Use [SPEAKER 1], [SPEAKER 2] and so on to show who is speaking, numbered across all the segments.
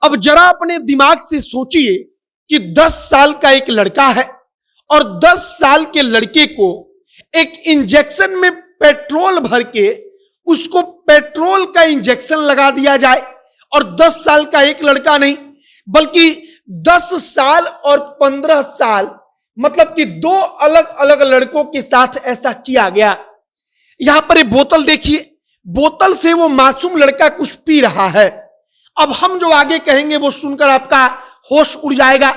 [SPEAKER 1] अब जरा अपने दिमाग से सोचिए कि 10 साल का एक लड़का है और 10 साल के लड़के को एक इंजेक्शन में पेट्रोल भर के उसको पेट्रोल का इंजेक्शन लगा दिया जाए। और 10 साल का एक लड़का नहीं बल्कि 10 साल और 15 साल, मतलब कि 2 अलग अलग लड़कों के साथ ऐसा किया गया। यहां पर एक बोतल देखिए, बोतल से वो मासूम लड़का कुछ पी रहा है। अब हम जो आगे कहेंगे वो सुनकर आपका होश उड़ जाएगा।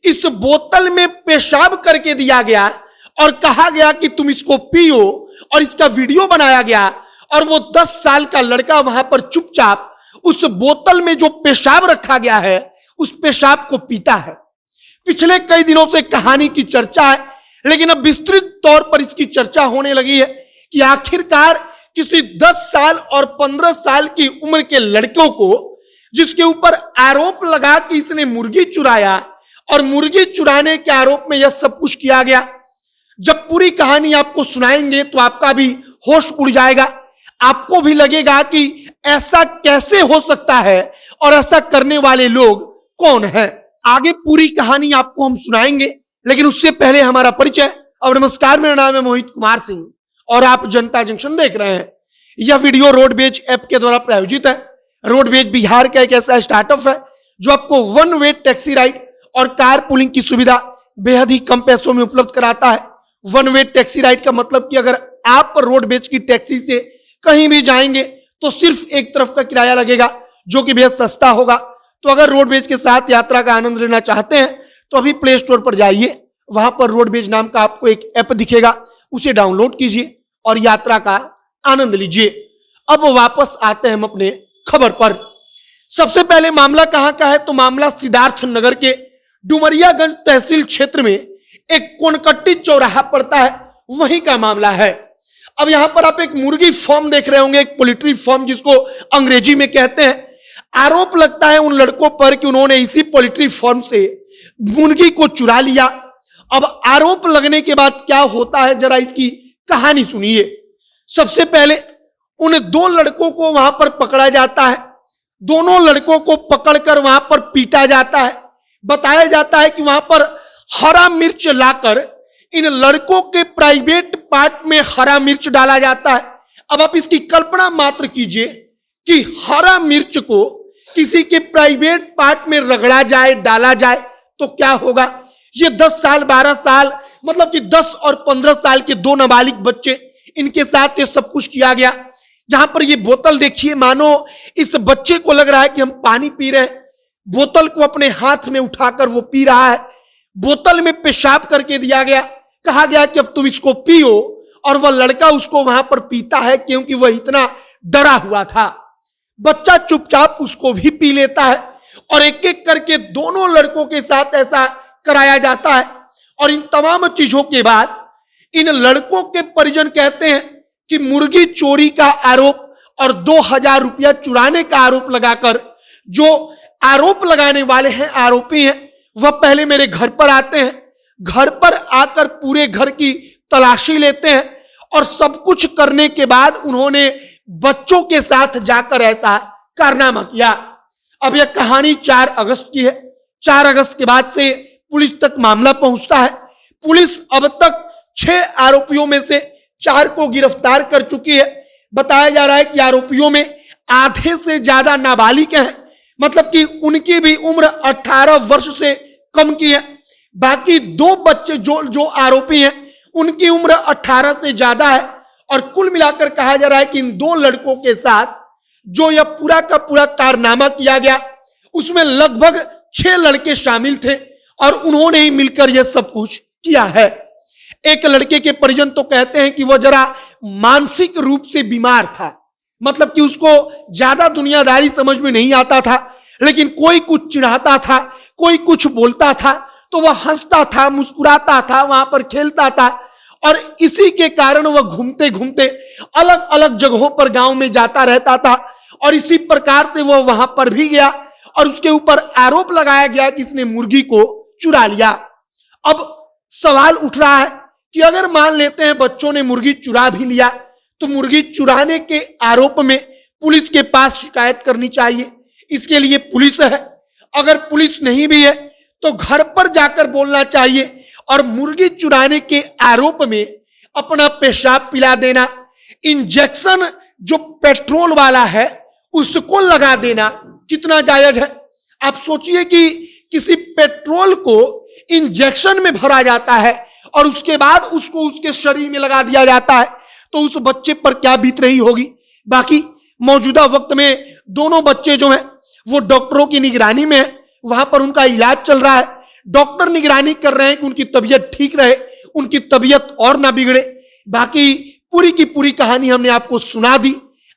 [SPEAKER 1] इस बोतल में पेशाब करके दिया गया और कहा गया कि तुम इसको पियो, और इसका वीडियो बनाया गया और वो 10 साल का लड़का वहां पर चुपचाप उस बोतल में जो पेशाब रखा गया है उस पेशाब को पीता है। पिछले कई दिनों से कहानी की चर्चा है, लेकिन अब विस्तृत तौर पर इसकी चर्चा होने लगी है कि आखिरकार किसी 10 साल और 15 साल की उम्र के लड़कों को, जिसके ऊपर आरोप लगा कि इसने मुर्गी चुराया और मुर्गी चुराने के आरोप में यह सब कुछ किया गया। जब पूरी कहानी आपको सुनाएंगे तो आपका भी होश उड़ जाएगा। आपको भी लगेगा कि ऐसा कैसे हो सकता है और ऐसा करने वाले लोग कौन हैं। आगे पूरी कहानी आपको हम सुनाएंगे, लेकिन उससे पहले हमारा परिचय। और नमस्कार, मेरा नाम है मोहित कुमार सिंह और आप जनता जंक्शन देख रहे हैं। यह वीडियो रोडवेज ऐप के द्वारा प्रायोजित है। रोडवेज बिहार का एक ऐसा स्टार्टअप है जो आपको वन वे टैक्सी राइड और कार पुलिंग की सुविधा बेहद ही कम पैसों में उपलब्ध कराता है। वन वे टैक्सी राइड का मतलब कि अगर आप रोडवेज की टैक्सी से कहीं भी जाएंगे तो सिर्फ एक तरफ का किराया लगेगा, जो कि बेहद सस्ता होगा। तो अगर रोडवेज के साथ यात्रा का आनंद लेना चाहते हैं तो अभी प्ले स्टोर पर जाइए, वहां पर रोडवेज नाम का आपको एक ऐप दिखेगा, उसे डाउनलोड कीजिए और यात्रा का आनंद लीजिए। अब वापस आते हैं हम अपने खबर पर। सबसे पहले मामला कहां का है तो मामला सिद्धार्थ नगर के डुमरियागंज तहसील क्षेत्र में एक कोनकट्टी चौराहा पड़ता है, वहीं का मामला है। अब यहां पर आप एक मुर्गी फार्म देख रहे होंगे, एक पोल्ट्री फार्म जिसको अंग्रेजी में कहते हैं। आरोप लगता है उन लड़कों पर कि उन्होंने इसी पोल्ट्री फार्म से मुर्गी को चुरा लिया। अब आरोप लगने के बाद क्या होता है, जरा इसकी कहानी सुनिए। सबसे पहले उन 2 लड़कों को वहां पर पकड़ा जाता है। दोनों लड़कों को पकड़कर वहां पर पीटा जाता है। बताया जाता है कि वहां पर हरा मिर्च लाकर इन लड़कों के प्राइवेट पार्ट में हरा मिर्च डाला जाता है। अब आप इसकी कल्पना मात्र कीजिए कि हरा मिर्च को किसी के प्राइवेट पार्ट में रगड़ा जाए, डाला जाए तो क्या होगा। ये 10 साल 12 साल, मतलब कि 10 और 15 साल के 2 नाबालिग बच्चे, इनके साथ ये सब कुछ किया गया। जहां पर ये बोतल देखिए, मानो इस बच्चे को लग रहा है कि हम पानी पी रहे हैं। बोतल को अपने हाथ में उठाकर वो पी रहा है। बोतल में पेशाब करके दिया गया, कहा गया कि अब तुम इसको पियो, और वह लड़का उसको वहां पर पीता है क्योंकि वह इतना डरा हुआ था। बच्चा चुपचाप उसको भी पी लेता है और एक एक करके दोनों लड़कों के साथ ऐसा कराया जाता है। और इन तमाम चीजों के बाद इन लड़कों के परिजन कहते हैं कि मुर्गी चोरी का आरोप और 2000 रुपया चुराने का आरोप लगाकर जो आरोप लगाने वाले हैं, आरोपी हैं, वह पहले मेरे घर पर आते हैं। घर पर आकर पूरे घर की तलाशी लेते हैं और सब कुछ करने के बाद उन्होंने बच्चों के साथ जाकर ऐसा कारनामा किया। अब यह कहानी 4 अगस्त की है। 4 अगस्त के बाद से पुलिस तक मामला पहुंचता है। पुलिस अब तक 6 आरोपियों में से 4 को गिरफ्तार कर चुकी है। बताया जा रहा है कि आरोपियों में आधे से ज्यादा नाबालिग हैं, मतलब कि उनकी भी उम्र 18 वर्ष से कम की है। बाकी 2 बच्चे जो आरोपी हैं उनकी उम्र 18 से ज्यादा है। और कुल मिलाकर कहा जा रहा है कि इन 2 लड़कों के साथ जो यह पूरा का पूरा कारनामा किया गया उसमें लगभग 6 लड़के शामिल थे और उन्होंने ही मिलकर यह सब कुछ किया है। एक लड़के के परिजन तो कहते हैं कि वह जरा मानसिक रूप से बीमार था, मतलब कि उसको ज्यादा दुनियादारी समझ में नहीं आता था, लेकिन कोई कुछ चिढ़ाता था, कोई कुछ बोलता था तो वह हंसता था, मुस्कुराता था, वहां पर खेलता था। और इसी के कारण वह घूमते घूमते अलग अलग जगहों पर गांव में जाता रहता था। और इसी प्रकार से वह वहां पर भी गया और उसके ऊपर आरोप लगाया गया कि इसने मुर्गी को चुरा लिया। अब सवाल उठ रहा है कि अगर मान लेते हैं बच्चों ने मुर्गी चुरा भी लिया तो मुर्गी चुराने के आरोप में पुलिस के पास शिकायत करनी चाहिए। इसके लिए पुलिस है। अगर पुलिस नहीं भी है तो घर पर जाकर बोलना चाहिए और मुर्गी चुराने के आरोप में अपना पेशाब पिला देना, इंजेक्शन जो पेट्रोल वाला है उसको लगा देना कितना जायज है। आप सोचिए कि किसी पेट्रोल को इंजेक्शन में भरा जाता है और उसके बाद उसको उसके शरीर में लगा दिया जाता है, तो उस बच्चे पर क्या बीत रही होगी। बाकी मौजूदा वक्त में दोनों बच्चे जो हैं वो डॉक्टरों की निगरानी में है, वहां पर उनका इलाज चल रहा है। डॉक्टर निगरानी कर रहे हैं कि उनकी तबीयत ठीक रहे, उनकी तबीयत और ना बिगड़े। बाकी पूरी की पूरी कहानी हमने आपको सुना दी।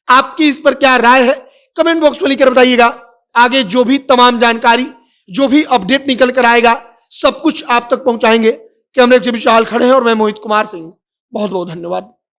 [SPEAKER 1] आपकी इस पर क्या राय है कमेंट बॉक्स में लिखकर बताइएगा। आगे जो भी तमाम जानकारी, जो भी अपडेट निकल कर आएगा, सब कुछ आप तक पहुंचाएंगे। कैमरे के विशाल खड़े हैं और मैं मोहित कुमार सिंह। बहुत बहुत धन्यवाद।